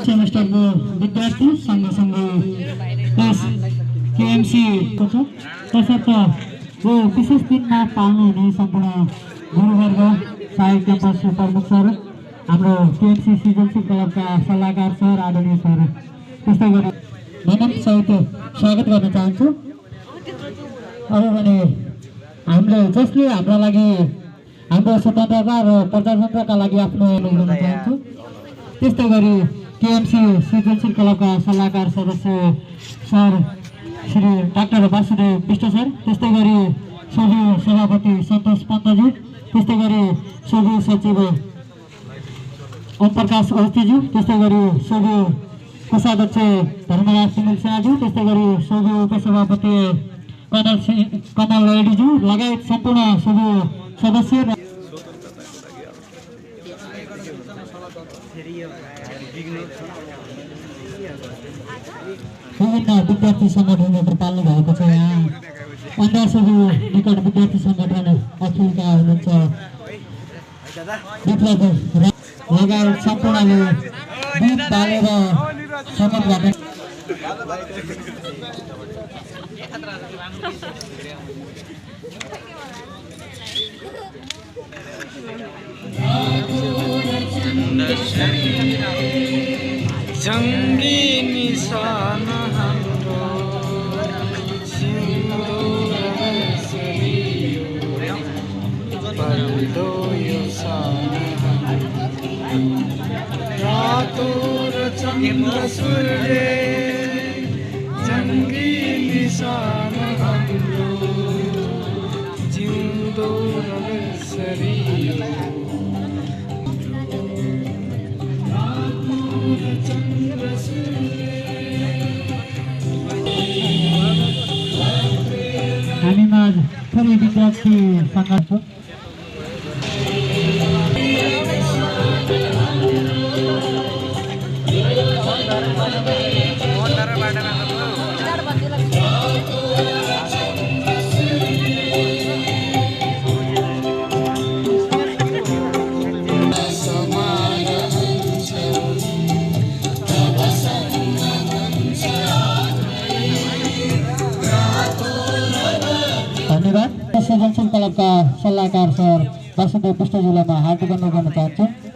सेमेस्टरको विद्यार्थी सँगसँगै केएमसी तसर्थ यो विशेष दिनमा पाल्नु हुने सम्पूर्ण गुरुवर्ग सहायक क्याम्पस प्रमुख सर हाम्रो केएमसी सृजनशील क्लबका सल्लाहकार सर आदरणीय सर त्यस्तै गरी विनम्र सहित स्वागत गर्न चाहन्छु। अब भने हामीले जसले हाम्रा लागि हाम्रो स्वतन्त्रता र प्रजातन्त्रका लागि आफ्नो योगदान दिन चाहन्छु त्यस्तै गरी केएमसी सृजनशील क्लबका सल्लाहकार सदस्य sir Shri doctor Vasudev Bisht sir त्यस्तै गरी सचिव सभापति सन्तोष पन्तज्यू त्यस्तै गरी सचिव सचिव ओम प्रकाश अवस्थीज्यू त्यस्तै गरी सचिव कोषाध्यक्ष धर्मराज सिंह सिन्हाज्यू त्यस्तै गरी सचिव उपसभापति कमल रेड्डीज्यू लगायत सम्पूर्ण सचिव सदस्य विभिन्न विद्यार्थी सङ्गठनहरू पाल्नु भएको छ। यहाँ 1500 निकट विद्यार्थी सङ्गठन अखिलका हुनुहुन्छ विप्लव लगायत सम्पूर्णले दीप बालेर शपथ गर्ने जङ्गी निशान हाम्रो पर्दो यो सान रातो र चन्द्र सूर्य जङ्गी निशान हाम्रो जिउँदो शरीर हामीमा थोरै विद्यार्थी सङ्घर्ष धन्यवाद। सृजनशील क्लबका सल्लाहकार सर वासुदेव विष्टज्यूलाई म हार्दिक अनुरोध गर्न चाहन्छु।